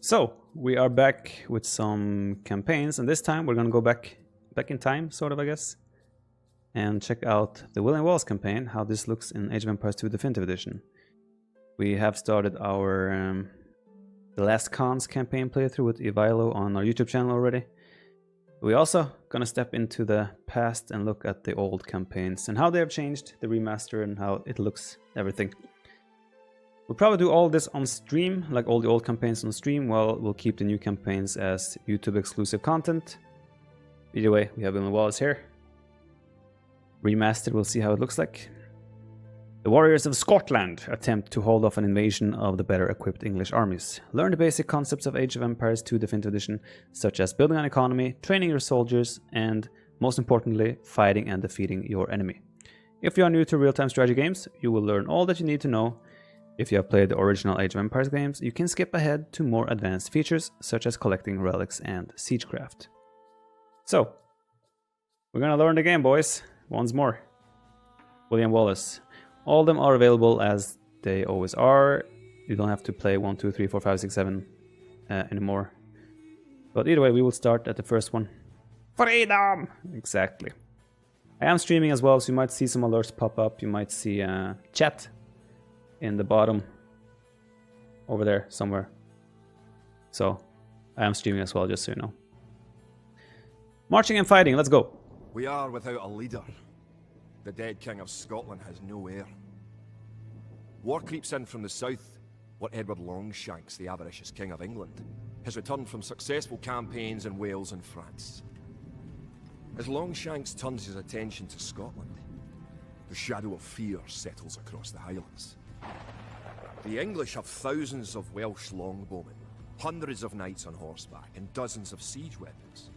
So we are back with some campaigns, and this time we're gonna go back in time, sort of, I guess, and check out the William Wallace campaign, how this looks in Age of Empires 2 Definitive Edition. We have started our The Last Khans campaign playthrough with Evilo on our YouTube channel already. We're also gonna step into the past and look at the old campaigns and how they have changed, the remaster, and how it looks, everything. We'll probably do all this on stream, like all the old campaigns on stream, while we'll keep the new campaigns as YouTube exclusive content. Either way, we have William Wallace here. Remastered, we'll see how it looks like. The warriors of Scotland attempt to hold off an invasion of the better equipped English armies. Learn the basic concepts of Age of Empires 2 Definitive Edition, such as building an economy, training your soldiers, and, most importantly, fighting and defeating your enemy. If you are new to real-time strategy games, you will learn all that you need to know. If you have played the original Age of Empires games, you can skip ahead to more advanced features, such as collecting relics and siegecraft. So, we're gonna learn the game, boys, once more. William Wallace. All of them are available as they always are. You don't have to play 1, 2, 3, 4, 5, 6, 7 anymore. But either way, we will start at the first one. Freedom! Exactly. I am streaming as well, so you might see some alerts pop up. You might see chat in the bottom over there somewhere. So, I am streaming as well, just so you know. Marching and fighting, let's go. We are without a leader. The dead King of Scotland has no heir. War creeps in from the south, where Edward Longshanks, the avaricious King of England, has returned from successful campaigns in Wales and France. As Longshanks turns his attention to Scotland, the shadow of fear settles across the Highlands. The English have thousands of Welsh longbowmen, hundreds of knights on horseback, and dozens of siege weapons.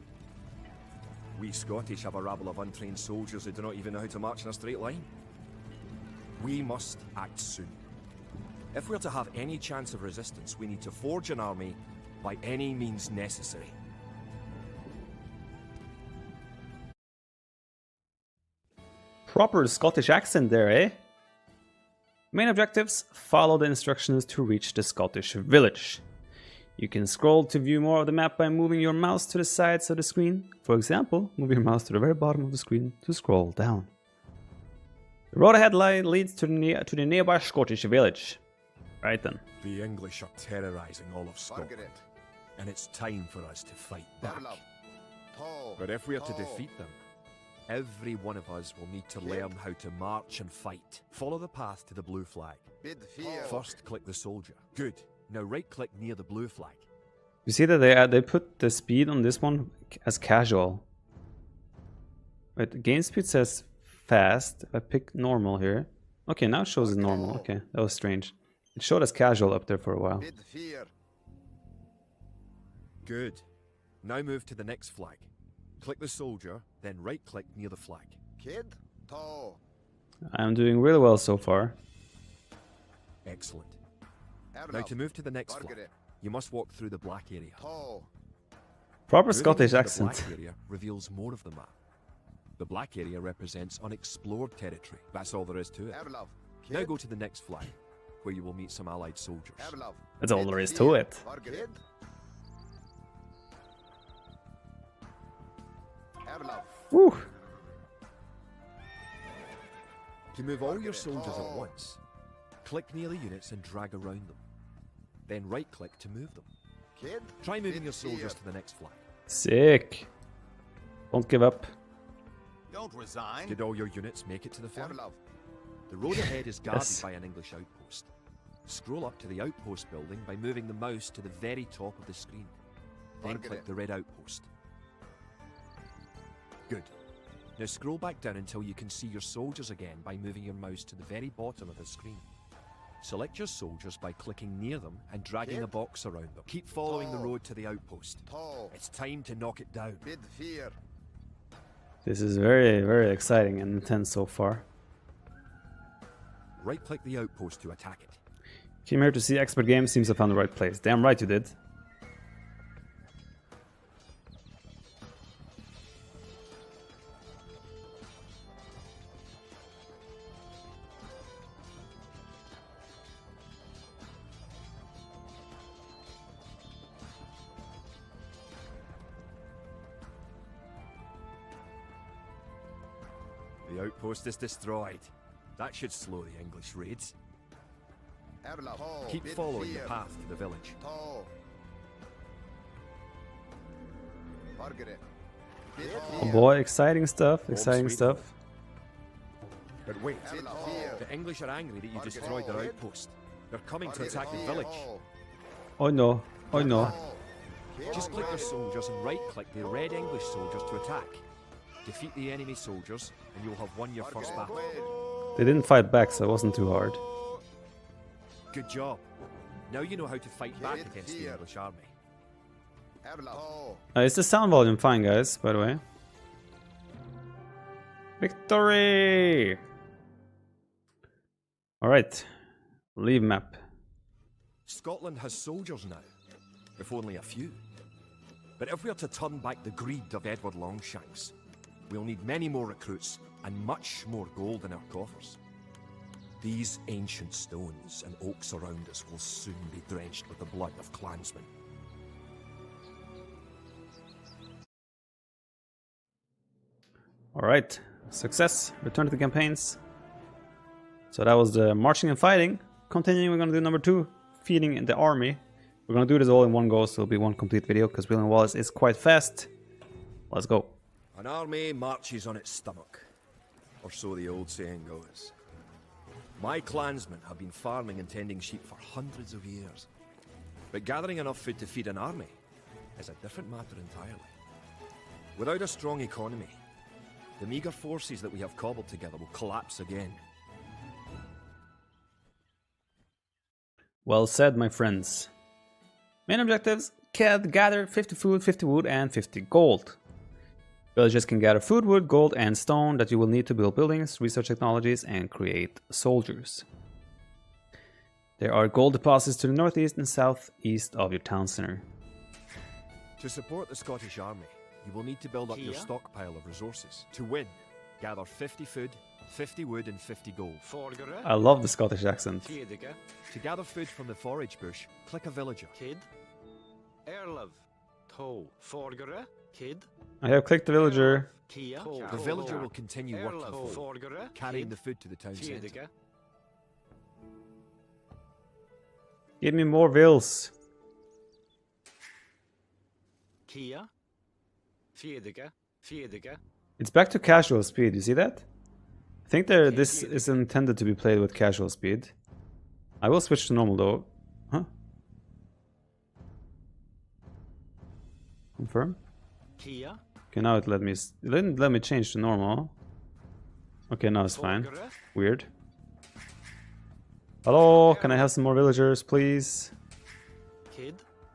We Scottish have a rabble of untrained soldiers who do not even know how to march in a straight line. We must act soon. If we're to have any chance of resistance, we need to forge an army by any means necessary. Proper Scottish accent there, eh? Main objectives: follow the instructions to reach the Scottish village. You can scroll to view more of the map by moving your mouse to the sides of the screen. For example, move your mouse to the very bottom of the screen to scroll down. The road ahead leads to the nearby Scottish village. Right then. The English are terrorizing all of Scotland, and it's time for us to fight back. But if we are to defeat them, every one of us will need to learn how to march and fight. Follow the path to the blue flag. First, click the soldier. Good. Now right-click near the blue flag. You see that they put the speed on this one as casual. Wait, game speed says fast. If I pick normal here. Okay, now it shows as normal. Okay, that was strange. It showed as casual up there for a while. Good. Now move to the next flag. Click the soldier, then right-click near the flag. I'm doing really well so far. Excellent. Now to move to the next flag, you must walk through the black area. Proper Moving Scottish into the accent. black area reveals more of the map. The black area represents unexplored territory. That's all there is to it. Now go to the next flag, where you will meet some allied soldiers. That's all there is to it. Whew. To move all your soldiers at once, click near the units and drag around them. Then right-click to move them. Try moving your soldiers to the next flag. Sick. Don't give up. Don't resign. Did all your units make it to the flag? The road ahead is guarded Yes. by an English outpost. Scroll up to the outpost building by moving the mouse to the very top of the screen. Then click the red outpost. Good. Now scroll back down until you can see your soldiers again by moving your mouse to the very bottom of the screen. Select your soldiers by clicking near them and dragging a box around them. Keep following the road to the outpost. It's time to knock it down. This is very, very exciting and intense so far. Right-click the outpost to attack it. Came here to see Expert Games, seems I found the right place. Damn right you did. The outpost is destroyed. That should slow the English raids. Keep following the path to the village. Oh boy, exciting stuff, exciting sweet. stuff. But wait, the English are angry that you destroyed their outpost. They're coming to attack the village. Oh no, oh no. Just click your soldiers and right-click the red English soldiers to attack. Defeat the enemy soldiers, and you'll have won your first battle. They didn't fight back, so it wasn't too hard. Good job. Now you know how to fight back against the English army. Is the sound volume fine, guys, by the way? Victory! Alright. Leave map. Scotland has soldiers now, if only a few. But if we are to turn back the greed of Edward Longshanks, we'll need many more recruits and much more gold in our coffers. These ancient stones and oaks around us will soon be drenched with the blood of clansmen. Alright. Success. Return to the campaigns. So that was the marching and fighting. Continuing, we're going to do number 2. Feeding in the army. We're going to do this all in one go, so it'll be one complete video, because William Wallace is quite fast. Let's go. An army marches on its stomach, or so the old saying goes. My clansmen have been farming and tending sheep for hundreds of years. But gathering enough food to feed an army is a different matter entirely. Without a strong economy, the meagre forces that we have cobbled together will collapse again. Well said, my friends. Main objectives: gather 50 food, 50 wood, and 50 gold. Villagers can gather food, wood, gold, and stone that you will need to build buildings, research technologies, and create soldiers. There are gold deposits to the northeast and southeast of your town center. To support the Scottish army, you will need to build up your stockpile of resources. To win, gather 50 food, 50 wood, and 50 gold. I love the Scottish accent. To gather food from the forage bush, click a villager. I have clicked the villager. The villager will continue working for you, carrying the food to the town centre. Give me more vills. It's back to casual speed, you see that? I think this is intended to be played with casual speed. I will switch to normal though. Huh? Confirm? Okay, now it didn't let me change to normal. Okay, now it's fine. Weird. Hello, can I have some more villagers, please?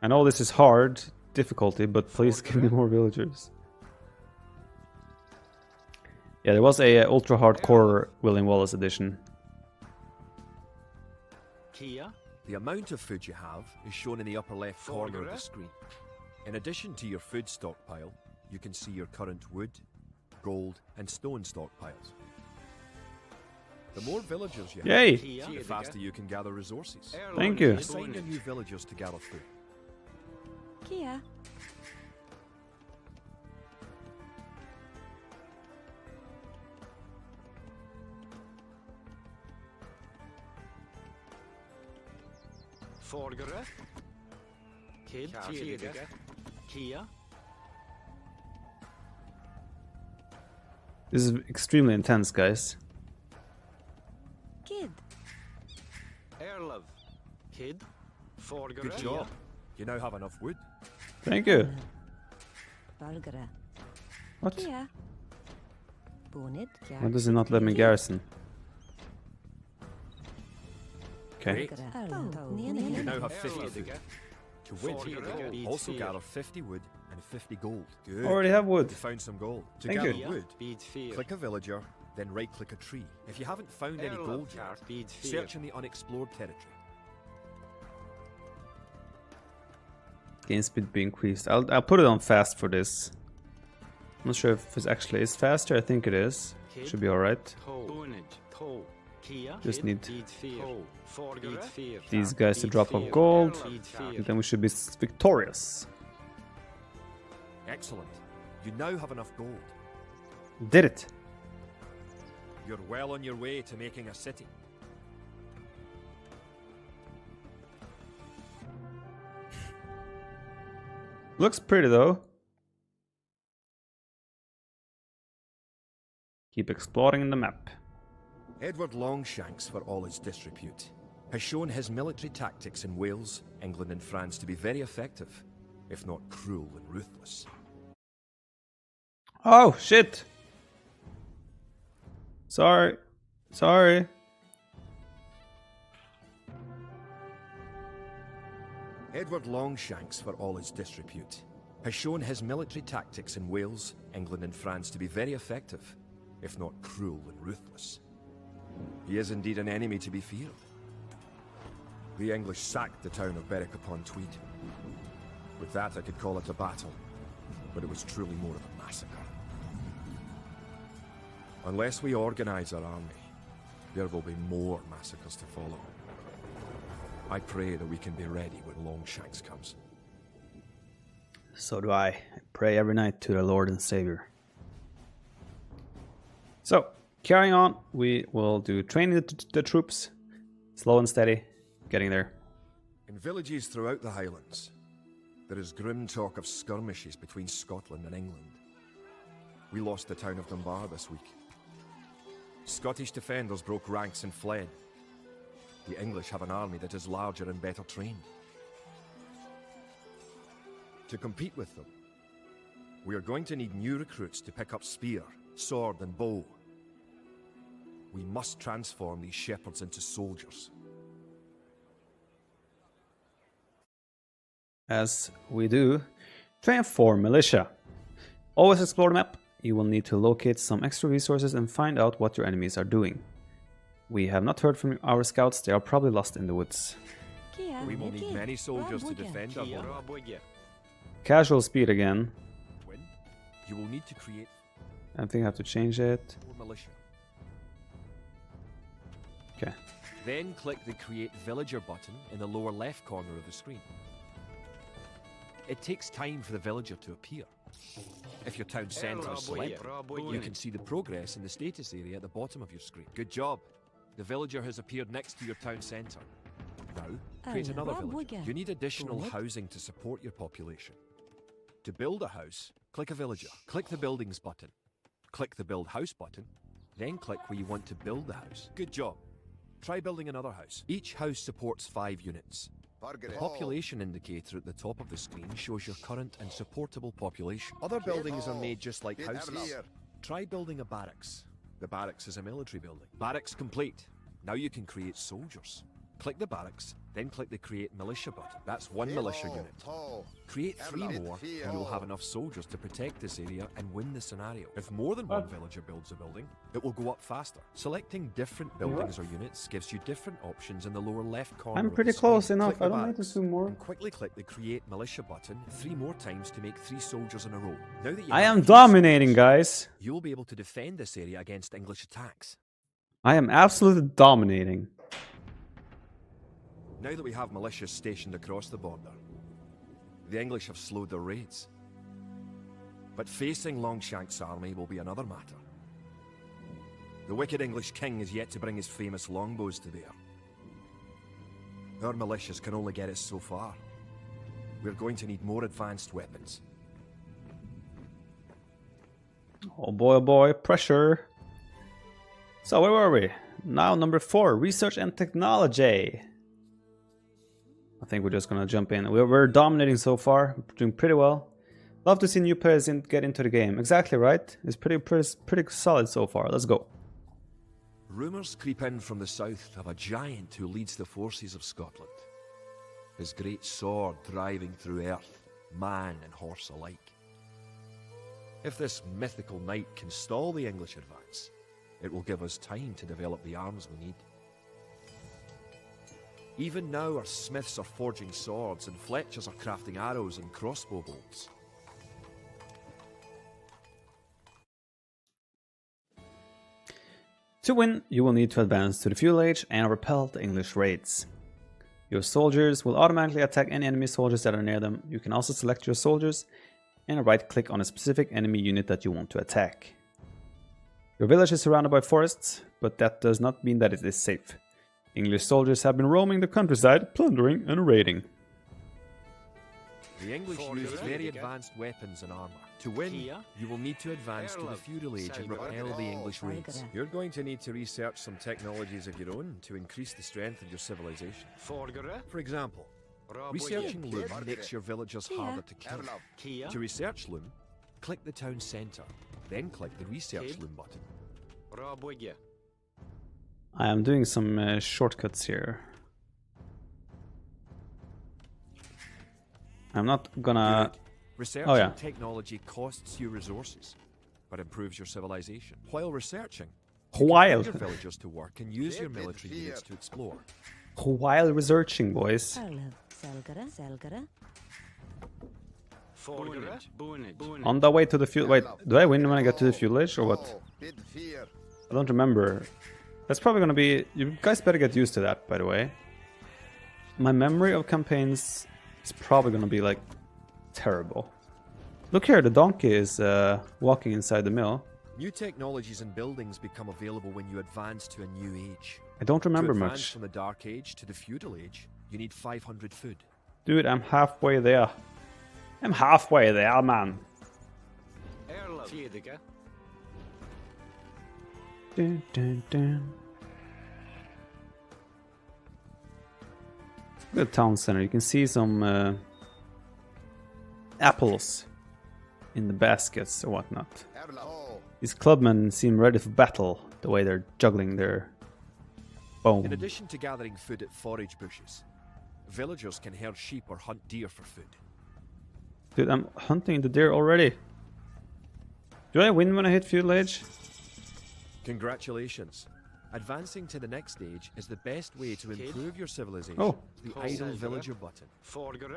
I know this is hard difficulty, but please give me more villagers. Yeah, there was a ultra hardcore William Wallace edition. The amount of food you have is shown in the upper left corner of the screen. In addition to your food stockpile, you can see your current wood, gold, and stone stockpiles. The more villagers you Yay! have, the faster you can gather resources. Thank you. Assign your new villagers to gather food. Kia. This is extremely intense, guys. Kid. Good job. You now have enough wood. Thank you. Valgara. What? Kia. Bonid. Why does it not let me garrison? Okay. You now have 50 food. To win, also gather 50 wood and 50 gold. Good. Already have wood. You found some gold. To Thank gather you. wood, click a villager, then right-click a tree. If you haven't found any gold yet, search in the unexplored territory. Game speed be increased. I'll put it on fast for this. I'm not sure if it actually is faster. I think it is. Should be alright. Just need these guys to drop off gold, and then we should be victorious. Excellent. You now have enough gold. Did it! You're well on your way to making a city. Looks pretty though. Keep exploring the map. Edward Longshanks, for all his disrepute, has shown his military tactics in Wales, England and France to be very effective, if not cruel and ruthless. Oh, shit! Sorry. Sorry. Edward Longshanks, for all his disrepute, has shown his military tactics in Wales, England and France to be very effective, if not cruel and ruthless. He is indeed an enemy to be feared. The English sacked the town of Berwick-upon-Tweed. With that I could call it a battle, but it was truly more of a massacre. Unless we organize our army, there will be more massacres to follow. I pray that we can be ready when Longshanks comes. So do I. I pray every night to the Lord and Savior. So, carrying on, we will do training the troops. Slow and steady, getting there. In villages throughout the Highlands, there is grim talk of skirmishes between Scotland and England. We lost the town of Dunbar this week. Scottish defenders broke ranks and fled. The English have an army that is larger and better trained. To compete with them, we are going to need new recruits to pick up spear, sword and bow. We must transform these shepherds into soldiers. As we do, transform militia. Always explore the map. You will need to locate some extra resources and find out what your enemies are doing. We have not heard from our scouts, they are probably lost in the woods. We will need many soldiers to defend our homeland. Casual speed again. Win, you will need to create I think I have to change it. more militia. Okay. Then click the Create Villager button in the lower left corner of the screen. It takes time for the villager to appear. If your town centre is selected, you can see the progress in the status area at the bottom of your screen. Good job. The villager has appeared next to your town centre. Now, create another villager. You need additional housing to support your population. To build a house, click a villager. Click the Buildings button. Click the Build House button. Then click where you want to build the house. Good job. Try building another house. Each house supports 5 units. The population indicator at the top of the screen shows your current and supportable population. Other buildings are made just like houses. Try building a barracks. The barracks is a military building. Barracks complete. Now you can create soldiers. Click the barracks, then click the Create Militia button. That's 1 militia unit. Create 3 more, and you'll have enough soldiers to protect this area and win the scenario. If more than 1 villager builds a building, it will go up faster. Selecting different buildings or units gives you different options in the lower left corner. I'm of pretty the screen. close enough, Click the I don't need to barracks, do more. and quickly click the Create Militia button 3 more times to make 3 soldiers in a row. Now that you I have am 3 dominating, soldiers, guys. you will be able to defend this area against English attacks. I am absolutely dominating. Now that we have militias stationed across the border, the English have slowed their raids. But facing Longshanks' army will be another matter. The wicked English king is yet to bring his famous longbows to bear. Our militias can only get us so far. We're going to need more advanced weapons. Oh boy, pressure. So where were we? Now number 4, research and technology. I think we're just gonna jump in. We're dominating so far, doing pretty well. Love to see new players get into the game. Exactly right. It's pretty solid so far. Let's go. Rumours creep in from the south of a giant who leads the forces of Scotland. His great sword driving through earth, man and horse alike. If this mythical knight can stall the English advance, it will give us time to develop the arms we need. Even now our smiths are forging swords and fletchers are crafting arrows and crossbow bolts. To win, you will need to advance to the feudal age and repel the English raids. Your soldiers will automatically attack any enemy soldiers that are near them. You can also select your soldiers and right-click on a specific enemy unit that you want to attack. Your village is surrounded by forests, but that does not mean that it is safe. English soldiers have been roaming the countryside, plundering and raiding. The English used very advanced weapons and armor. To win, you will need to advance to the feudal age and repel the English raids. You're going to need to research some technologies of your own to increase the strength of your civilization. For example, researching loom makes your villagers harder to kill. To research loom, click the town centre, then click the research loom button. I am doing some shortcuts here. I'm not gonna... Researching technology costs you resources, but improves your civilization. While researching, you can put your villagers to work and use your military units to explore. While researching, boys. On the way to the feudal... Wait, do I win when I get to the feudal age or what? I don't remember. That's probably gonna be... You guys better get used to that, by the way. My memory of campaigns is probably gonna be like terrible. Look here, the donkey is walking inside the mill. New technologies and buildings become available when you advance to a new age. I don't remember to advance much. From the Dark Age to the Feudal Age, you need 500 food. Dude, I'm halfway there. I'm halfway there, man. Dun, dun, dun. The town center. You can see some apples in the baskets or whatnot. These clubmen seem ready for battle, the way they're juggling their bone. In addition to gathering food at forage bushes, villagers can herd sheep or hunt deer for food. Dude, I'm hunting the deer already. Do I win when I hit feudal age? Congratulations. Advancing to the next stage is the best way to improve your civilization. Oh. The idle villager button.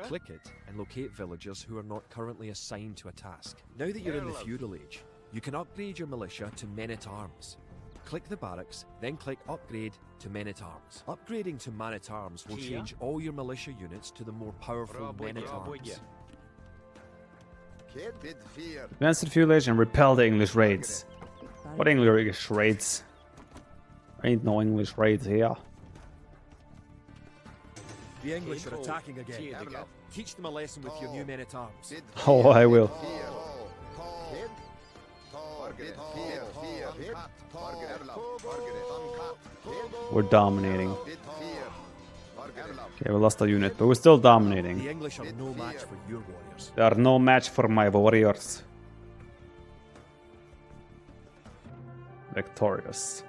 Click it and locate villagers who are not currently assigned to a task. Now that you're in the feudal age, you can upgrade your militia to men-at-arms. Click the barracks, then click upgrade to men-at-arms. Upgrading to man-at-arms will change all your militia units to the more powerful men-at-arms. Advance to the feudal age and repel the English raids. What English raids? There ain't no English raids here. The English are attacking again. Teach them a lesson with your new men-at-arms. Oh, I will. We're dominating. Okay, we lost a unit, but we're still dominating. The English are no match for your warriors. They are no match for my warriors. Victorious.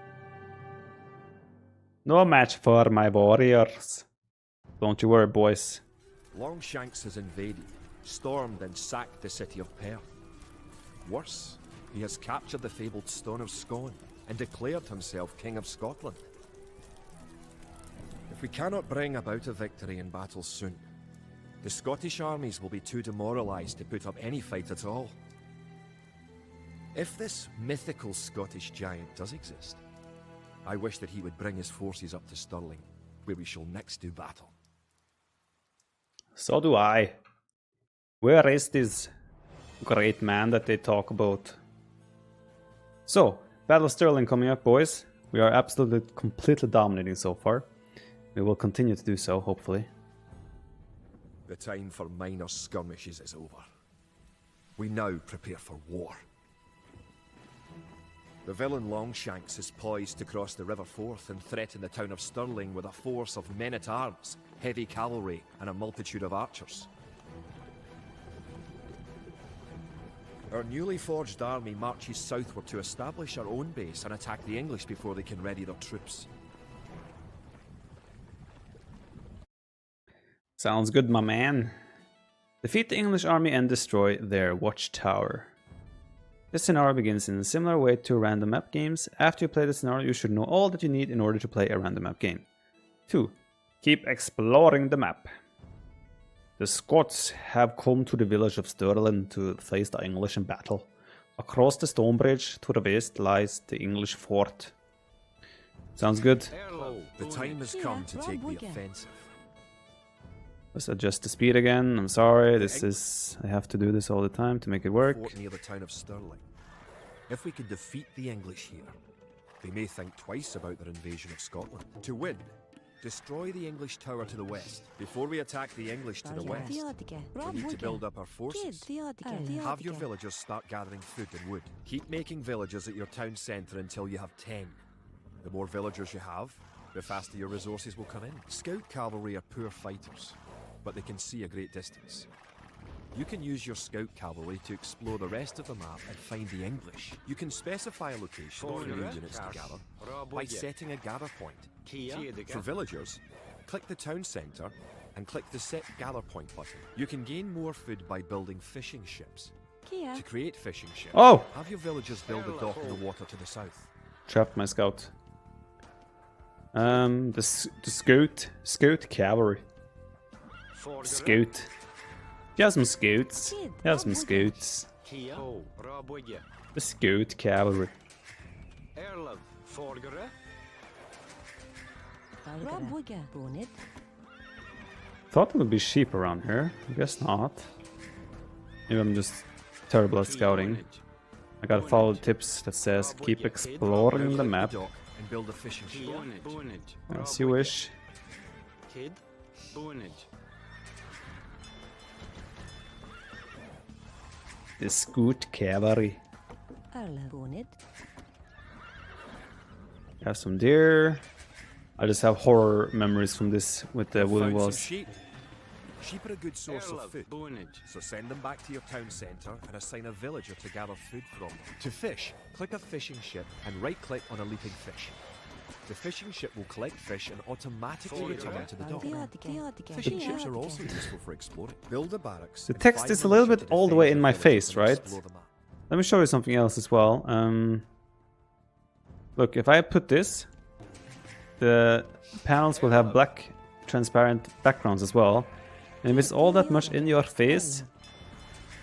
No match for my warriors. Don't you worry, boys. Longshanks has invaded, stormed and sacked the city of Perth. Worse, he has captured the fabled Stone of Scone and declared himself King of Scotland. If we cannot bring about a victory in battle soon, the Scottish armies will be too demoralised to put up any fight at all. If this mythical Scottish giant does exist, I wish that he would bring his forces up to Stirling, where we shall next do battle. So do I. Where is this great man that they talk about? So, Battle of Stirling coming up, boys. We are absolutely, completely dominating so far. We will continue to do so, hopefully. The time for minor skirmishes is over. We now prepare for war. The villain Longshanks is poised to cross the River Forth and threaten the town of Stirling with a force of men-at-arms, heavy cavalry, and a multitude of archers. Our newly forged army marches southward to establish our own base and attack the English before they can ready their troops. Sounds good, my man. Defeat the English army and destroy their watchtower. This scenario begins in a similar way to random map games. After you play the scenario, you should know all that you need in order to play a random map game. 2. Keep exploring the map. The Scots have come to the village of Stirling to face the English in battle. Across the stone bridge to the west lies the English fort. Sounds good. The time has come to take the offensive. Let's adjust the speed again. I'm sorry, I have to do this all the time to make it work. Fort near the town of Stirling. If we could defeat the English here, they may think twice about their invasion of Scotland. To win, destroy the English tower to the west. Before we attack the English to the west, we need to build up our forces. Have your villagers start gathering food and wood. Keep making villages at your town centre until you have 10. The more villagers you have, the faster your resources will come in. Scout cavalry are poor fighters, but they can see a great distance. You can use your scout cavalry to explore the rest of the map and find the English. You can specify a location for new units to gather by setting a gather point. For villagers, click the town centre and click the Set Gather Point button. You can gain more food by building fishing ships. To create fishing ships, have your villagers build a dock in the water to the south. Trapped my scout. The scout cavalry. Scout. You have some scouts. You have some scouts. The scout cavalry. Thought there would be sheep around here. I guess not. Maybe I'm just terrible at scouting. I gotta follow the tips that says keep exploring the map. And build a fishing ship. As you wish. The scout cavalry. Have some deer. I just have horror memories from this with the William Wallace. Sheep. Sheep are a good source of food, so send them back to your town centre and assign a villager to gather food from them. To fish, click a fishing ship and right-click on a leaping fish. The fishing ship will collect fish and automatically return them to the dock. Fishing ships are also useful for exploring. Build a barracks. The text is a little bit all the way in my face, right? Let me show you something else as well. Look, if I put this, the panels will have black transparent backgrounds as well. And if it's all that much in your face,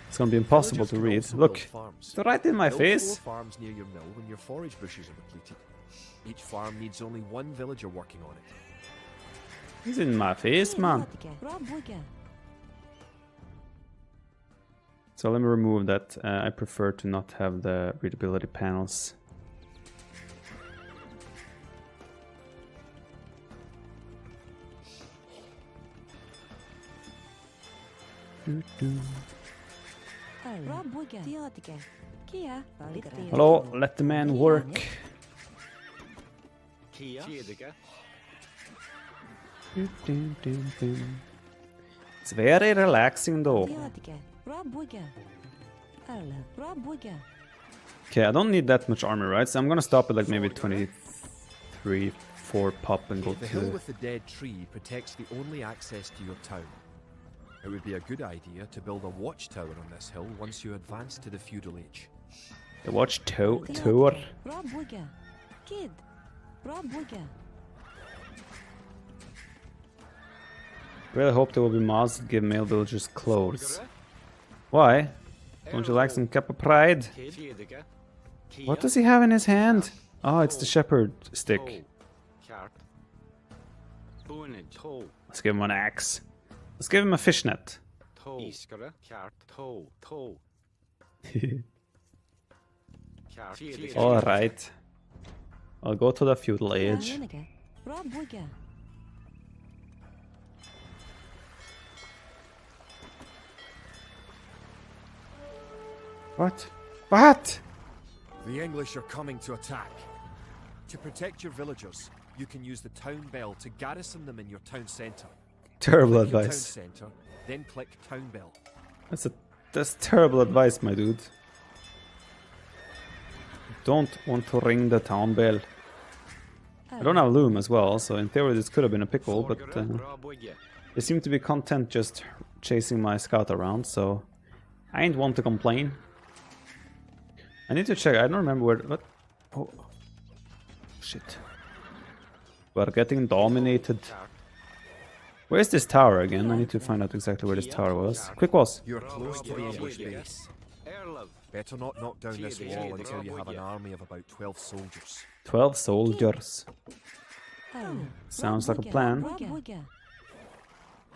it's gonna be impossible to read. Look, it's right in my face. 4 farms near your mill when your forage bushes are depleted. Each farm needs only 1 villager working on it. It's in my face, man. So let me remove that. I prefer to not have the readability panels. Hello, let the man work. It's very relaxing though. Okay, I don't need that much armor, right? So I'm gonna stop at like maybe 23, 4 pop and go The hill to... with the dead tree protects the only access to your town. It would be a good idea to build a watchtower on this hill once you advance to the feudal age. The watchtower. Really hope there will be mods that give male villagers clothes. Why? Don't you like some cup of pride? What does he have in his hand? Oh, it's the shepherd stick. Let's give him an axe. Let's give him a fishnet. Alright. I'll go to the feudal age. What? What? The English are coming to attack. To protect your villagers, you can use the town bell to garrison them in your town centre. Terrible Click your advice. Town centre, then click town bell. That's terrible advice, my dude. Don't want to ring the town bell. I don't have loom as well, so in theory this could have been a pickle, but they seem to be content just chasing my scout around, so I ain't want to complain. I need to check. I don't remember where. What? Oh, shit! We're getting dominated. Where's this tower again? I need to find out exactly where this tower was. Quick was. You're close to the English base. Better not knock down this wall until you have an army of about 12 soldiers. 12 soldiers. Sounds like a plan.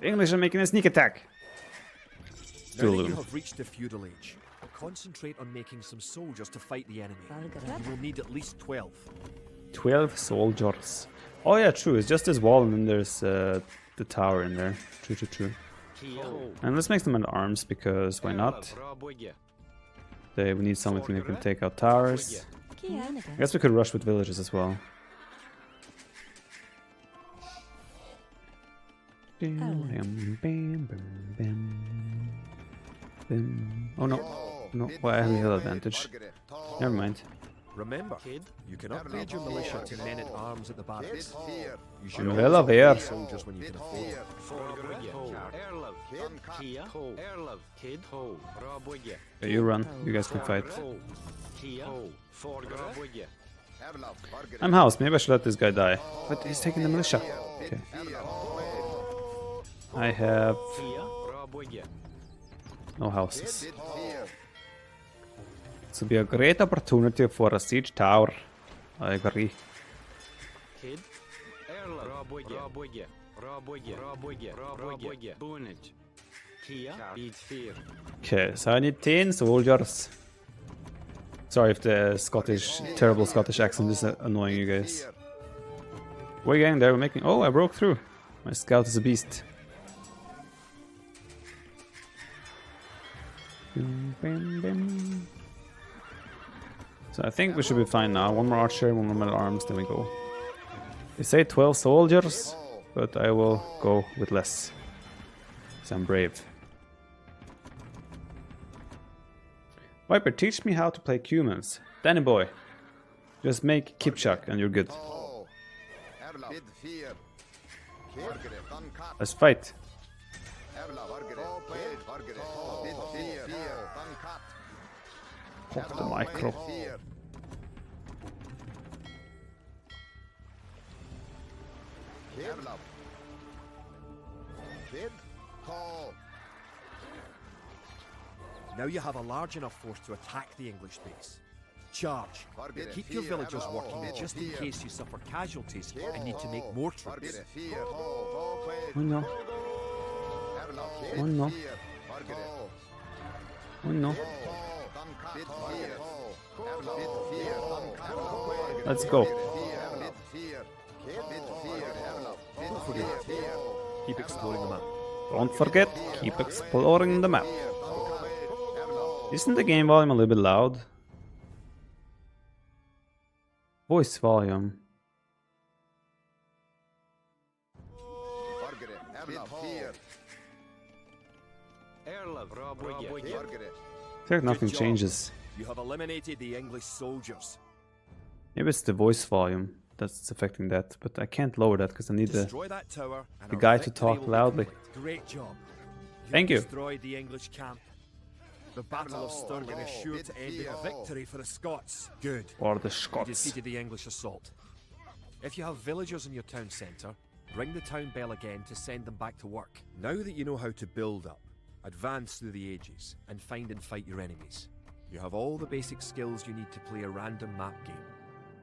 The English are making a sneak attack. Now that you have reached the feudal age, concentrate on making some soldiers to fight the enemy. Valgara. You will need at least 12. 12 soldiers. Oh yeah, true. It's just this wall and then there's the tower in there. True, true, true. And let's make them at arms because why not? We need something that can take out towers. Kia. I guess we could rush with villages as well. Oh no. No, why I have a hill advantage. Never mind. Remember, you can upgrade your militia to men-at-arms at the barracks. You should I'm always well aware. upgrade soldiers when you can afford it. Yeah, you run. You guys can fight. I'm housed. Maybe I should let this guy die. But he's taking the militia. Okay. I have no houses. This will be a great opportunity for a siege tower. I agree. Okay, so I need 10 soldiers. Sorry if the terrible Scottish accent is annoying you guys. We're getting there, we're making... Oh, I broke through. My scout is a beast. So I think we should be fine now. One more archer, one more men at arms, then we go. They say 12 soldiers, but I will go with less. Because I'm brave. Viper, teach me how to play humans. Danny boy. Just make Kipchak and you're good. Let's fight. Pop the micro. Now you have a large enough force to attack the English base. Charge. Keep your villagers working just in case you suffer casualties and need to make more troops. Oh no. Oh no. Oh no. Let's go. Keep exploring the map. Don't forget, keep exploring the map. Isn't the game volume a little bit loud? Voice volume. I feel like nothing changes. You have eliminated the English soldiers. Maybe it's the voice volume that's affecting that, but I can't lower that because I need Destroy that tower and the our guy to victory talk will be loudly. complete. Great job. Thank you. Destroyed the English camp. The Battle of Stirling is sure to end in victory for the Scots. Good. Or the You Scots. defeated the English assault. If you have villagers in your town centre, ring the town bell again to send them back to work. Now that you know how to build up, advance through the ages, and find and fight your enemies, you have all the basic skills you need to play a random map game.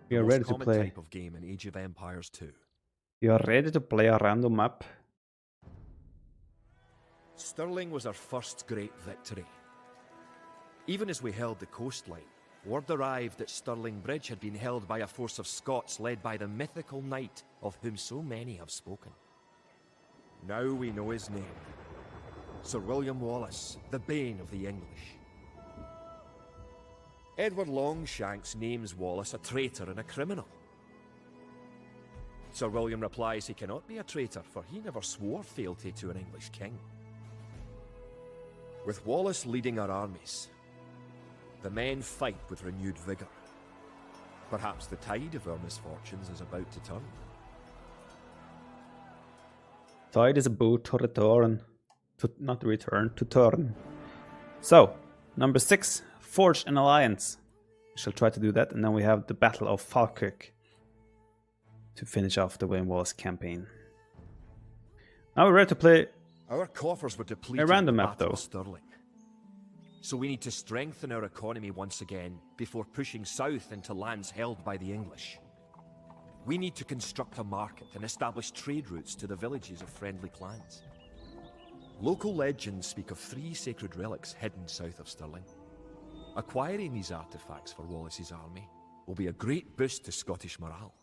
We are The most ready to common play. type of game in Age of Empires 2. You are ready to play a random map? Stirling was our first great victory. Even as we held the coastline, word arrived that Stirling Bridge had been held by a force of Scots led by the mythical knight of whom so many have spoken. Now we know his name. Sir William Wallace, the bane of the English. Edward Longshanks names Wallace a traitor and a criminal. Sir William replies he cannot be a traitor, for he never swore fealty to an English king. With Wallace leading our armies, the men fight with renewed vigour. Perhaps the tide of our misfortunes is about to turn. Tide is about to return. Not return, to turn. So, number 6, forge an alliance. We shall try to do that, and then we have the Battle of Falkirk to finish off the William Wallace campaign. Now we're ready to play. Our coffers were depleted A random in the map, Battle though. of Stirling. So we need to strengthen our economy once again before pushing south into lands held by the English. We need to construct a market and establish trade routes to the villages of friendly clans. Local legends speak of 3 sacred relics hidden south of Stirling. Acquiring these artifacts for Wallace's army will be a great boost to Scottish morale.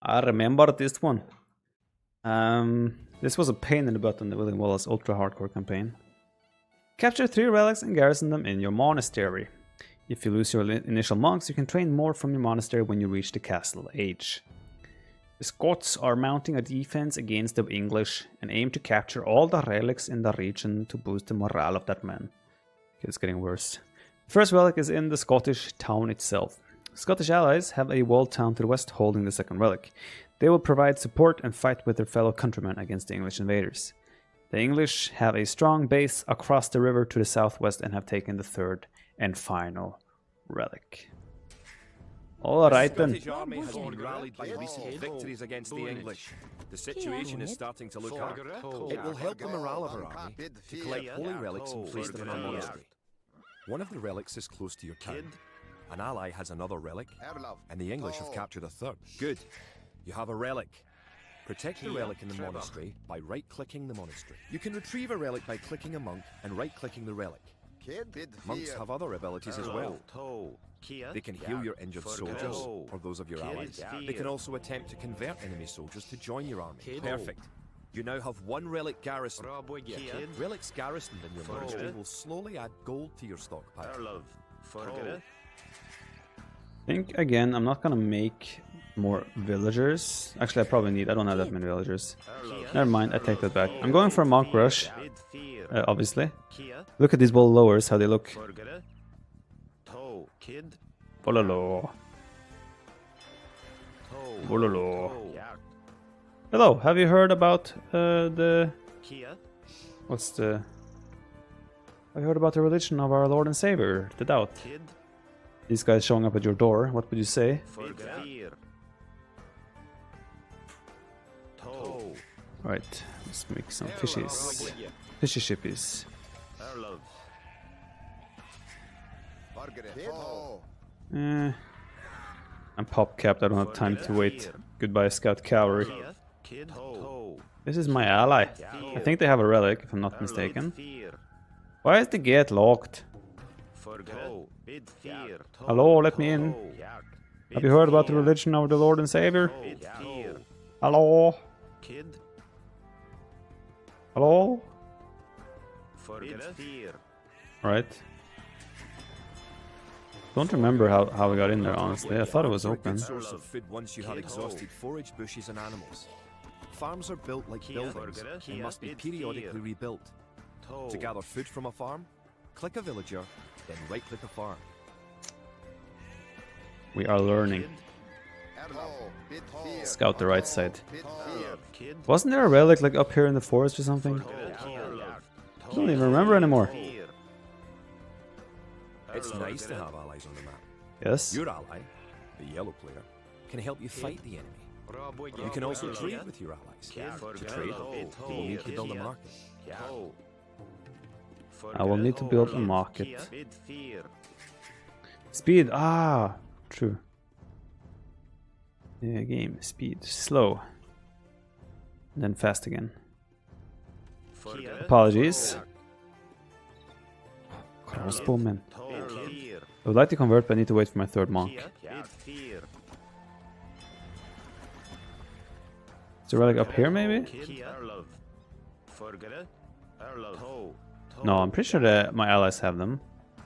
I remember this one. This was a pain in the butt in the William Wallace ultra hardcore campaign. Capture 3 relics and garrison them in your monastery. If you lose your initial monks, you can train more from your monastery when you reach the castle age. The Scots are mounting a defense against the English and aim to capture all the relics in the region to boost the morale of that man. Okay, it's getting worse. The first relic is in the Scottish town itself. Scottish allies have a walled town to the west holding the second relic. They will provide support and fight with their fellow countrymen against the English invaders. The English have a strong base across the river to the southwest and have taken the third and final relic. Alright then. The Scottish army has been rallied by recent victories against the English. The situation is starting to look up. It will help the morale of our army to collect holy relics and place them in our monastery. One of the relics is close to your town. An ally has another relic, and the English have captured a third. Good. You have a relic. Protect the relic in the monastery by right-clicking the monastery. You can retrieve a relic by clicking a monk and right-clicking the relic. Monks have other abilities as well. They can heal your injured soldiers, or those of your allies. They can also attempt to convert enemy soldiers to join your army. Perfect. You now have one relic garrison. Relics garrisoned in your monastery will slowly add gold to your stockpile. I think, again, I'm not gonna make more villagers. Actually, I don't have that many villagers. Never mind, I take that back. I'm going for a monk rush, obviously. Look at these wall lowers, how they look. Bololo. Bololo. Hello, have you heard about have you heard about the religion of our Lord and Savior, the Doubt? These guys showing up at your door, what would you say? Right, let's make some fishies. Fishy shippies. I'm pop capped, I don't have time to wait. Goodbye, Scout Cavalry. This is my ally. I think they have a relic, if I'm not mistaken. Why is the gate locked? Hello, let me in. Have you heard about the religion of the Lord and Savior? Hello? Hello? Right. Don't remember how we got in there, honestly. I thought it was open. Source of food once you have exhausted forage, bushes and animals. Farms are built like buildings and must be periodically rebuilt. To gather food from a farm, click a villager, then right-click a farm. We are learning. Scout the right side. Wasn't there a relic like up here in the forest or something? I don't even remember anymore. It's nice to have allies on the map. Yes? Your ally, the yellow player, can help you fight the enemy. You can also trade with your allies. To trade, you will need to build a market. I will need to build a market. Speed, true. Yeah, game, speed, slow. And then fast again. Apologies. Crossbowmen. I would like to convert, but I need to wait for my third monk. Is there a relic up here, maybe? No, I'm pretty sure that my allies have them.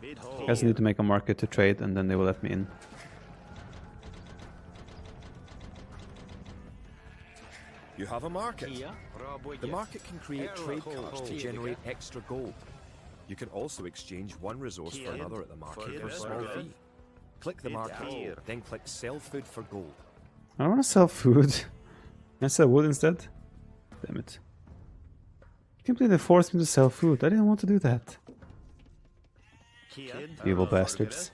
I guess I need to make a market to trade, and then they will let me in. You have a market. The market can create trade cards to generate extra gold. You can also exchange one resource for another at the market for a small fee. Click the market, then click sell food for gold. I don't want to sell food. Can I sell wood instead? Damn it. I can't believe they forced me to sell food. I didn't want to do that. Evil bastards.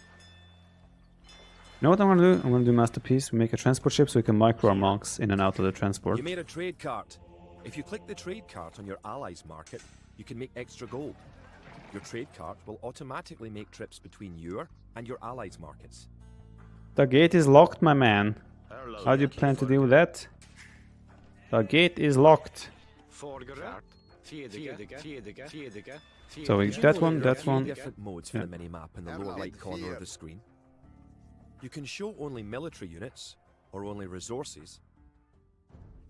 You know what I'm gonna do? I'm gonna do Masterpiece. We make a transport ship so we can micro our monks in and out of the transport. You made a trade cart. If you click the trade cart on your allies' market, you can make extra gold. Your trade cart will automatically make trips between your and your allies' markets. The gate is locked, my man. How do you plan to deal with that? The gate is locked. So we, that one, that Three one. different modes for the mini-map in the lower right corner of the screen. You can show only military units, or only resources,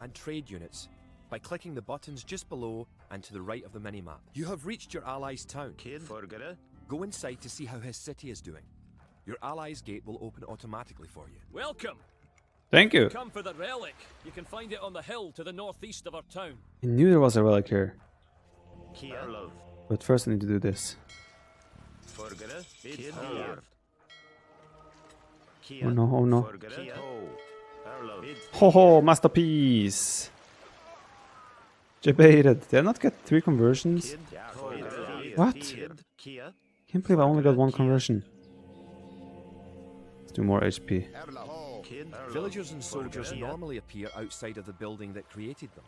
and trade units by clicking the buttons just below and to the right of the mini-map. You have reached your ally's town. Go inside to see how his city is doing. Your ally's gate will open automatically for you. Welcome. Thank you. Come for the relic. You can find it on the hill to the northeast of our town. I knew there was a relic here. But first I need to do this. Oh no, oh no. Ho ho, masterpiece! Debated. Did I not get 3 conversions? What? Can't believe I only got 1 conversion. Let's do more HP. Villagers and soldiers normally appear outside of the building that created them.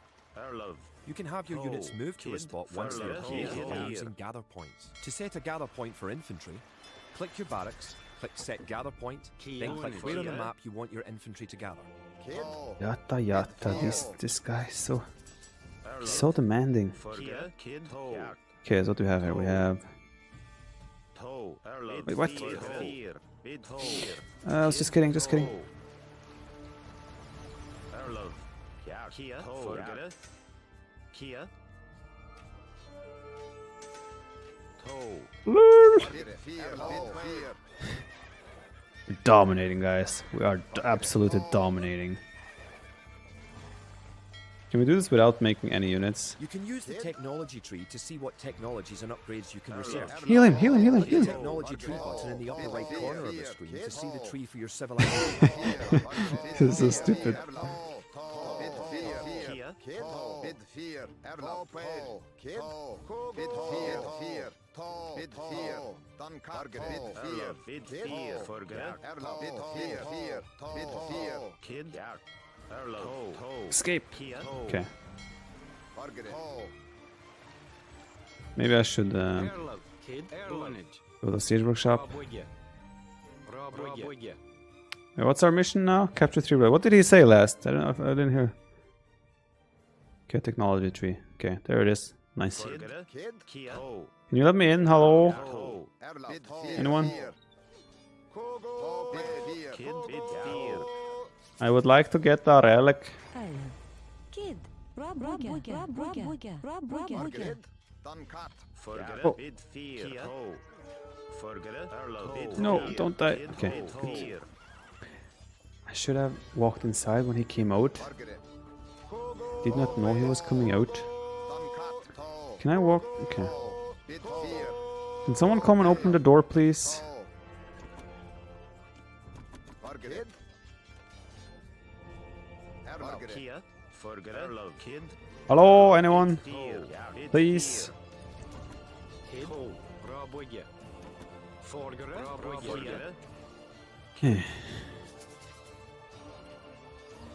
You can have your units move to a spot once they're created by using gather points. To set a gather point for infantry, click your barracks, click set gather point, then click where on the map you want your infantry to gather. Yata yata, this guy is so demanding. Okay, so what do we have here? We have... Wait, what? I was just kidding, just kidding. We're dominating, guys. We are absolutely dominating. Can we do this without making any units? You can use the technology tree to see what technologies and upgrades you can research. Heal him, heal him, heal him, Click heal the him. technology tree button in the upper right corner of the screen to see the tree for your civilization. This is so stupid. Escape. Okay. Maybe I should go to the siege workshop. Wait, what's our mission now? Capture 3 relics. What did he say last? I don't know if I didn't hear. Okay, technology tree. Okay, there it is. Nice. Can you let me in? Hello? Anyone? I would like to get a relic. Kid. Oh. No, don't die. Okay, good. I should have walked inside when he came out. Did not know he was coming out. Can I walk? Okay. Can someone come and open the door, please? Hello, anyone? Please. Okay.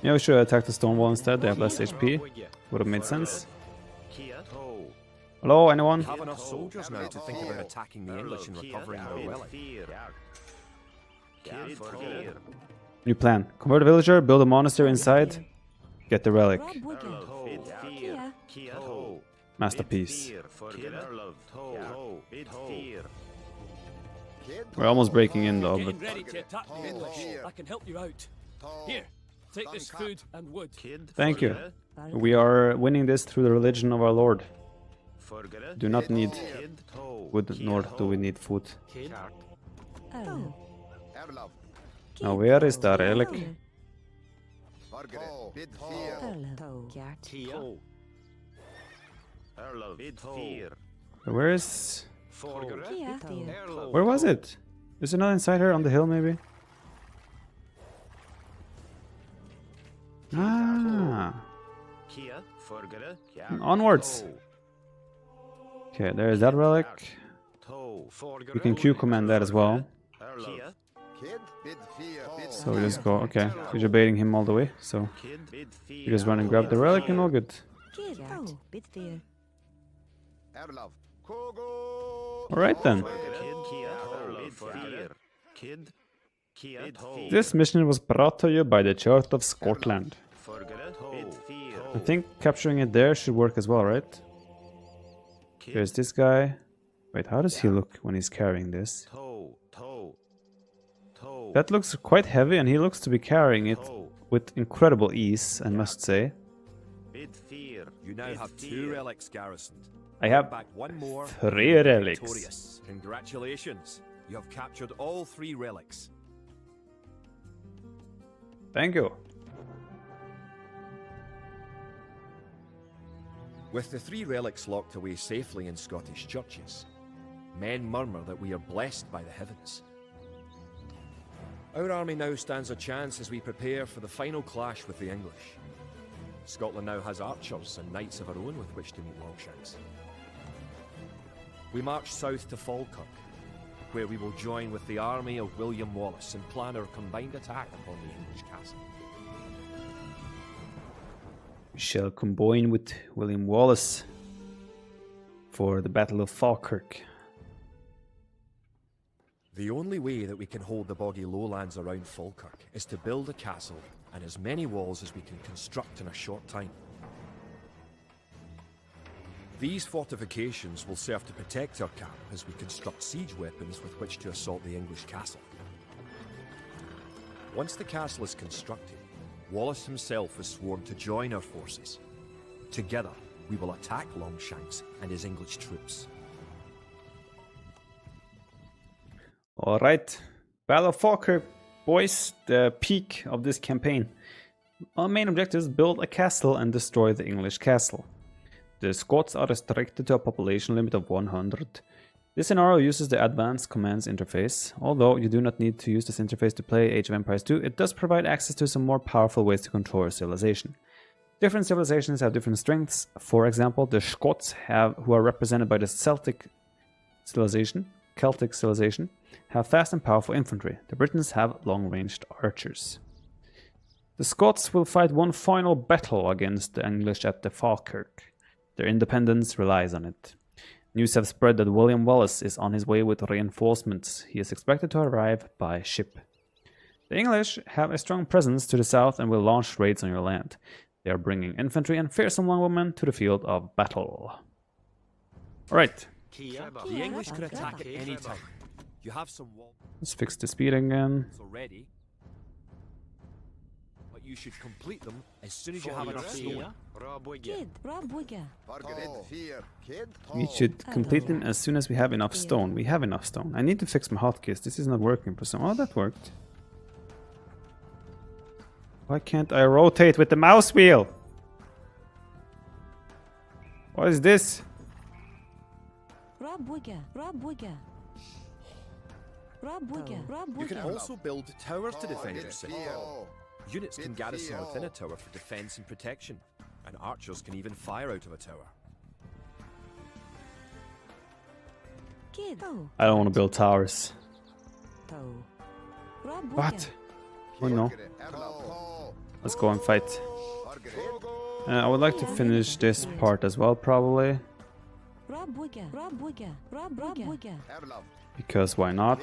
Yeah, we should attack the stone wall instead. They have less HP. Would have made sense. Hello, anyone? Have enough soldiers now to think about attacking the English and recovering their relic. New plan. Convert a villager, build a monastery inside, get the relic. Masterpiece. We're almost breaking in though, but Getting ready to attack the English. I can help you out. Here, take this food and wood. thank you. We are winning this through the religion of our Lord. Do not need wood, nor do we need food. Now where is the relic? Where is... Where was it? Is it not inside here on the hill maybe? Ah! Onwards! Okay, there is that relic. We can Q command that as well. So we just go, okay, we're just baiting him all the way, so we just run and grab the relic and all good. Alright then. This mission was brought to you by the Church of Scotland. I think capturing it there should work as well, right? There's this guy. Wait, how does he look when he's carrying this? That looks quite heavy, and he looks to be carrying it with incredible ease, I must say. You now have 2 relics garrisoned. I have Back 1 more. 3 relics. Victorious. Congratulations. You have captured all 3 relics. Thank you. With the 3 relics locked away safely in Scottish churches, men murmur that we are blessed by the heavens. Our army now stands a chance as we prepare for the final clash with the English. Scotland now has archers and knights of our own with which to meet Longshanks. We march south to Falkirk, where we will join with the army of William Wallace and plan our combined attack upon the English castle. We shall combine with William Wallace for the Battle of Falkirk. The only way that we can hold the boggy lowlands around Falkirk is to build a castle and as many walls as we can construct in a short time. These fortifications will serve to protect our camp as we construct siege weapons with which to assault the English castle. Once the castle is constructed, Wallace himself is sworn to join our forces. Together, we will attack Longshanks and his English troops. Alright, Battle of Falkirk, boys, the peak of this campaign. Our main objective is build a castle and destroy the English castle. The Scots are restricted to a population limit of 100. This scenario uses the Advanced Commands interface. Although you do not need to use this interface to play Age of Empires 2, it does provide access to some more powerful ways to control your civilization. Different civilizations have different strengths. For example, the Scots who are represented by the Celtic civilization, have fast and powerful infantry. The Britons have long-ranged archers. The Scots will fight one final battle against the English at the Falkirk. Their independence relies on it. News have spread that William Wallace is on his way with reinforcements. He is expected to arrive by ship. The English have a strong presence to the south and will launch raids on your land. They are bringing infantry and fearsome longwomen to the field of battle. Alright, The English could attack at any time. You have some walls let's fix the speed again. already, but you should complete them as soon as you have enough stone. Kid, Rabwiga. We should complete them as soon as we have enough stone. We have enough stone. I need to fix my hotkeys. This is not working for some. Oh, that worked. Why can't I rotate with the mouse wheel? What is this? Rabwiga, Rabwiga. Rabwiga, You can Rabwiga. also build towers to defend your city. Units can garrison within a tower for defense and protection, and archers can even fire out of a tower. Kid. I don't want to build towers. Rabwiga. What? Oh no. Let's go and fight. I would like to finish this part as well, probably. Rabwiga, Rabwiga, Rabwiga. Because why not?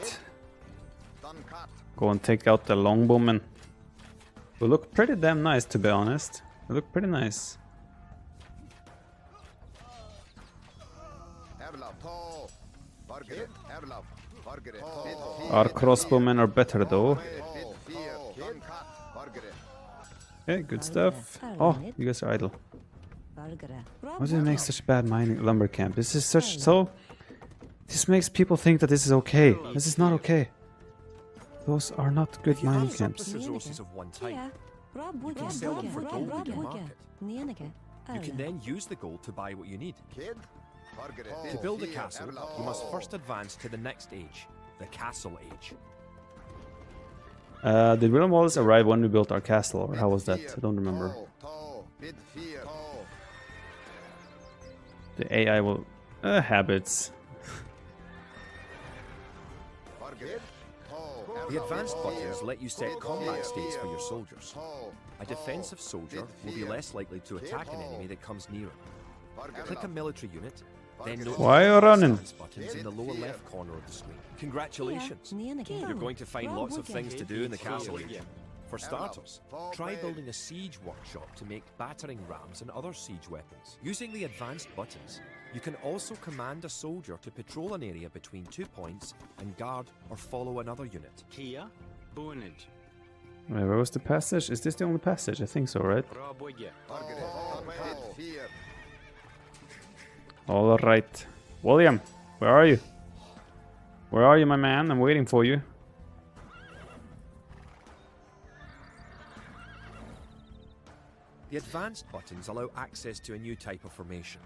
Go and take out the longbowmen. They look pretty damn nice, to be honest. They look pretty nice. Our crossbowmen are better though. Okay, good stuff. Oh, you guys are idle. Why do they make such bad mining lumber camp? This is such This makes people think that this is okay. This is not okay. Those are not good mining camps. Resources of one type. You can sell them for gold in your market. You can then use the gold to buy what you need. To build a castle, you must first advance to the next age, the Castle Age. Did William Wallace arrive when we built our castle, or how was that? I don't remember. The AI will... habits. The advanced buttons let you set combat states for your soldiers. A defensive soldier will be less likely to attack an enemy that comes near him. Click a military unit, then note Why are you running? the buttons in the lower left corner of the screen. Congratulations! You're going to find lots of things to do in the castle age. For starters, try building a siege workshop to make battering rams and other siege weapons. Using the advanced buttons, You can also command a soldier to patrol an area between 2 points and guard or follow another unit. Kia, Bonage. Wait, where was the passage? Is this the only passage? I think so, right? Raboya. Alright. William, where are you? Where are you, my man? I'm waiting for you. The advanced buttons allow access to a new type of formation.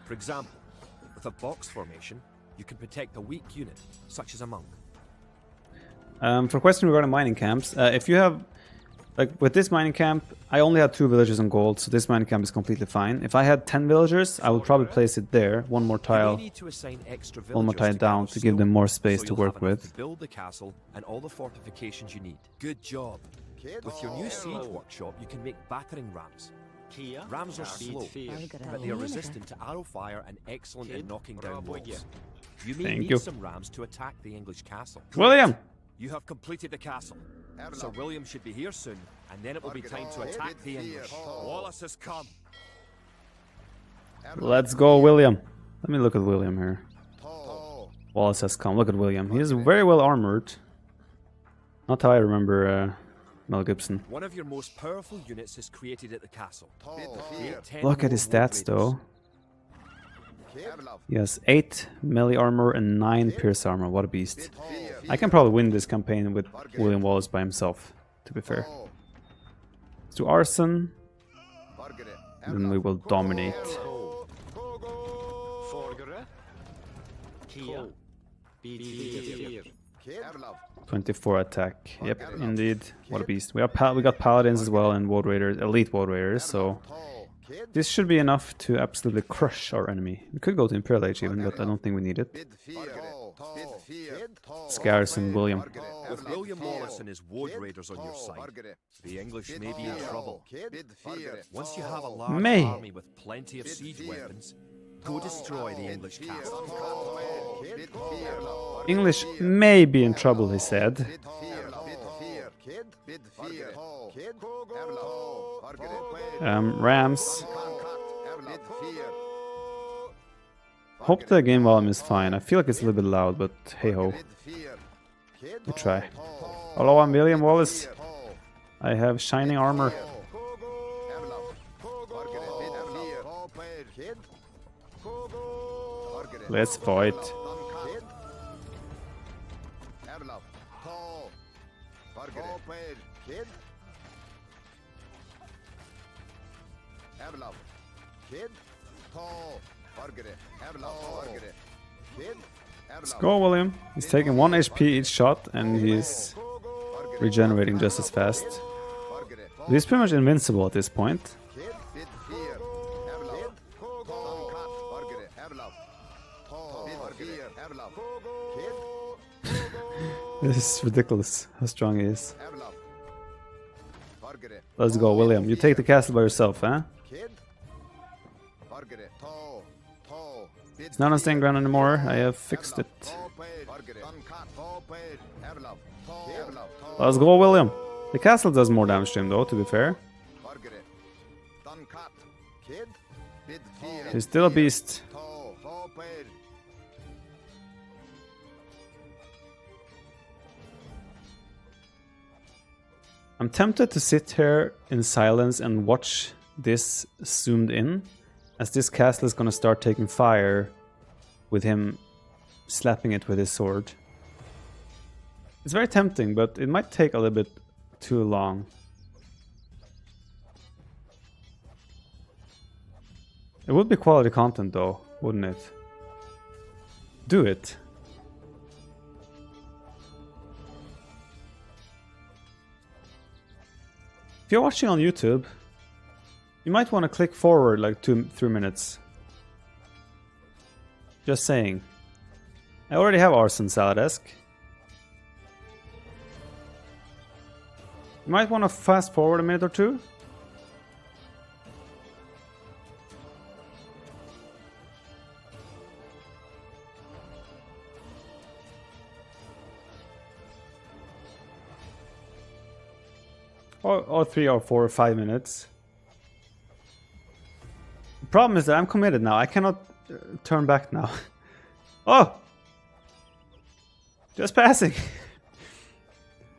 For example, with a box formation, you can protect a weak unit, such as a monk. For a question regarding mining camps, if you have, like with this mining camp, I only had 2 villagers on gold, so this mining camp is completely fine. If I had 10 villagers, I would probably place it there, one more tile down to give them more space to work with. To build the castle and all the fortifications you need. Good job. With your new siege workshop, you can make battering rams. Kia. Rams are slow, but they are resistant to arrow fire and excellent at knocking down walls. You may need some rams to attack the English castle. William! You have completed the castle. Sir William should be here soon, and then it will be time to attack the English. Wallace has come. Let's go, William. Let me look at William here. Wallace has come. Look at William. He is very well armored. Not how I remember Mel Gibson. One of your most powerful units is created at the castle. Look at his stats, though. He has 8 melee armor and 9 pierce armor. What a beast. I can probably win this campaign with William Wallace by himself, to be fair. Let's do arson. Then we will dominate. 24 attack. Yep, indeed. What a beast. We got paladins as well and Woad Raiders, elite Woad Raiders, so this should be enough to absolutely crush our enemy. We could go to Imperial Age even, but I don't think we need it. Garrison William. With William Wallace and his Woad Raiders on your side, the English may be in trouble. Once you have a large army with plenty of siege weapons, go destroy the English castle. English may be in trouble, he said. Rams. Hope the game volume is fine. I feel like it's a little bit loud, but hey ho. We try. Hello, I'm William Wallace. I have shining armor. Let's fight. Let's go, William. He's taking 1 HP each shot and he's regenerating just as fast. He's pretty much invincible at this point. This is ridiculous how strong he is. Let's go, William. You take the castle by yourself, huh? It's not on staying ground anymore. I have fixed it. Let's go, William. The castle does more damage to him, though, to be fair. He's still a beast. I'm tempted to sit here in silence and watch this zoomed in, as this castle is gonna start taking fire with him slapping it with his sword. It's very tempting, but it might take a little bit too long. It would be quality content though, wouldn't it? Do it. If you're watching on YouTube, you might want to click forward like 2-3 minutes. Just saying. I already have Arson Saladesk. You might want to fast forward a minute or two. Or 3 or 4 or 5 minutes. The problem is that I'm committed now. I cannot turn back now. Oh! Just passing.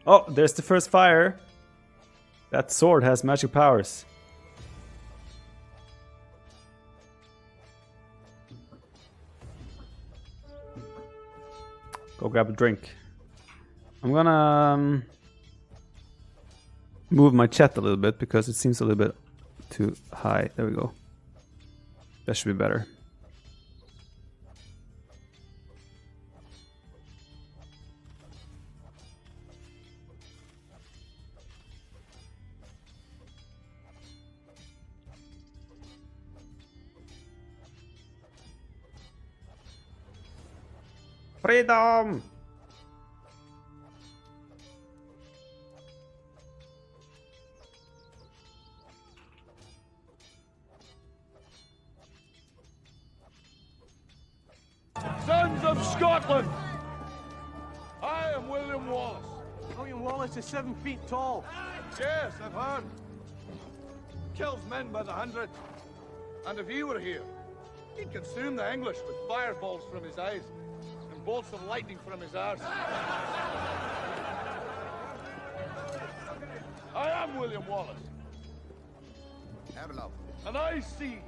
Oh, there's the first fire. That sword has magic powers. Go grab a drink. I'm gonna move my chat a little bit because it seems a little bit too high. There we go. That should be better. Freedom! Sons of Scotland! I am William Wallace. William Wallace is 7 feet tall. Yes, I've heard. Kills men by the hundred. And if he were here, he'd consume the English with fireballs from his eyes and bolts of lightning from his arse. I am William Wallace. And I see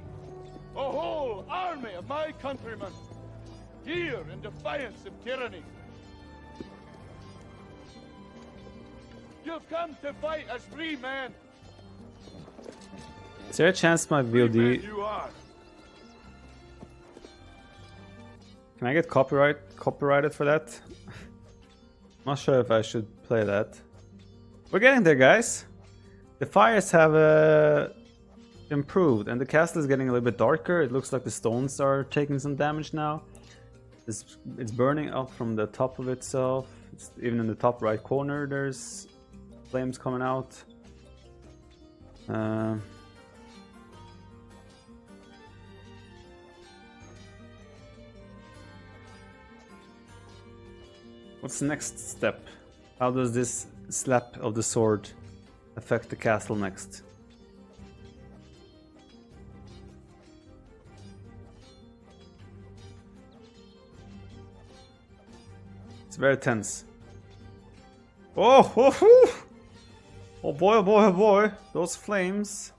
a whole army of my countrymen here in defiance of tyranny. You've come to fight as free men. Is there a chance my Free men VOD... you are. Can I get copyrighted for that? Not sure if I should play that. We're getting there, guys. The fires have improved and the castle is getting a little bit darker. It looks like the stones are taking some damage now. It's burning up from the top of itself. Even in the top right corner there's flames coming out. What's the next step? How does this slap of the sword affect the castle next? It's very tense. Oh, oh boy, oh boy, oh boy. Those flames.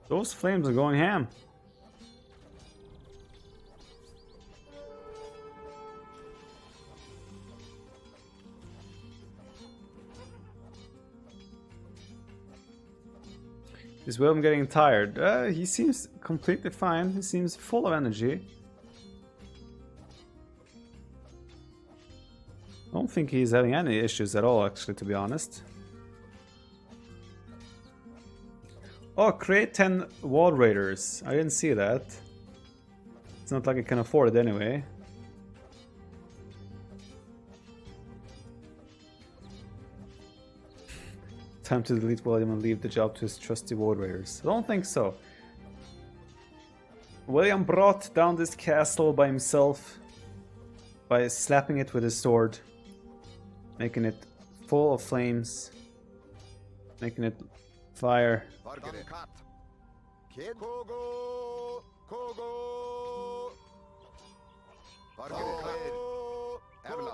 Those flames are going ham. Is William getting tired? He seems completely fine. He seems full of energy. I don't think he's having any issues at all, actually, to be honest. Oh, create 10 wall raiders. I didn't see that. It's not like I can afford it anyway. Time to delete William and leave the job to his trusty wall raiders. I don't think so. William brought down this castle by himself by slapping it with his sword, making it full of flames, making it fire.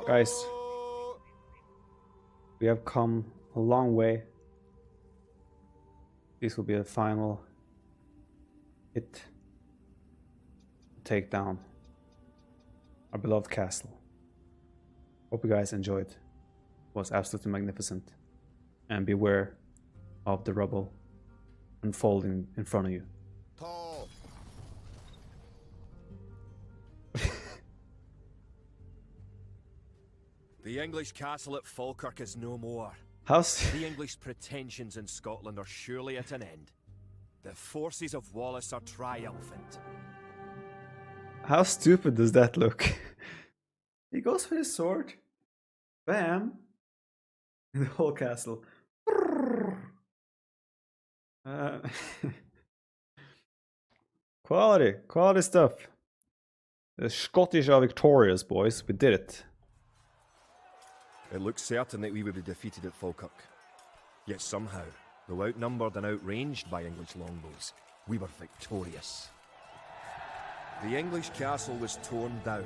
Guys, we have come a long way. This will be the final hit to take down our beloved castle. Hope you guys enjoyed. It was absolutely magnificent. And beware of the rubble unfolding in front of you. The English castle at Falkirk is no more. The English pretensions in Scotland are surely at an end. The forces of Wallace are triumphant. How stupid does that look? He goes for his sword. Bam! In the whole castle. Quality stuff. The Scottish are victorious, boys. We did it. It looked certain that we would be defeated at Falkirk. Yet somehow, though outnumbered and outranged by English longbows, we were victorious. The English castle was torn down,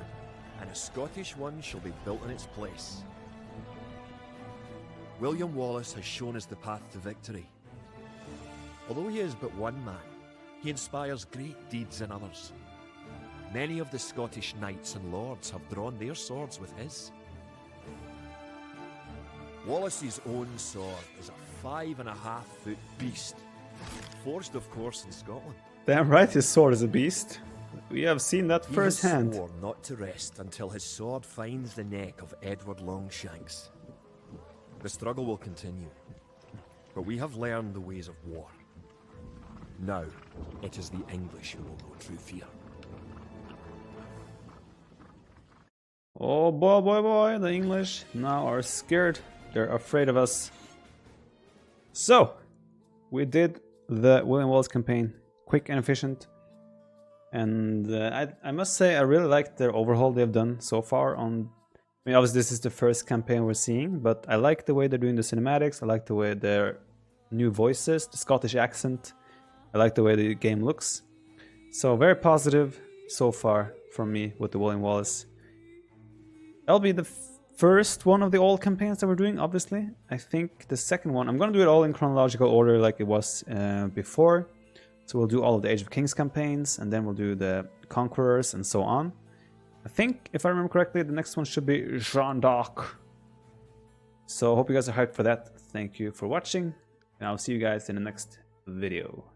and a Scottish one shall be built in its place. William Wallace has shown us the path to victory. Although he is but one man, he inspires great deeds in others. Many of the Scottish knights and lords have drawn their swords with his. Wallace's own sword is a 5.5-foot beast, forged of course in Scotland. Damn right, his sword is a beast. We have seen that He firsthand. swore not to rest until his sword finds the neck of Edward Longshanks. The struggle will continue, but we have learned the ways of war. Now, it is the English who will know true fear. Oh boy, boy, boy, the English now are scared. They're afraid of us. So, we did the William Wallace campaign, quick and efficient. And I must say, I really like their overhaul they've done so far on... I mean, obviously this is the first campaign we're seeing, but I like the way they're doing the cinematics, I like the way their new voices, the Scottish accent, I like the way the game looks. So very positive so far from me with the William Wallace. That'll be the first one of the old campaigns that we're doing, obviously. I think the second one, I'm going to do it all in chronological order like it was before. So we'll do all of the Age of Kings campaigns, and then we'll do the Conquerors and so on. I think, if I remember correctly, the next one should be Jeanne d'Arc. So I hope you guys are hyped for that. Thank you for watching, and I'll see you guys in the next video.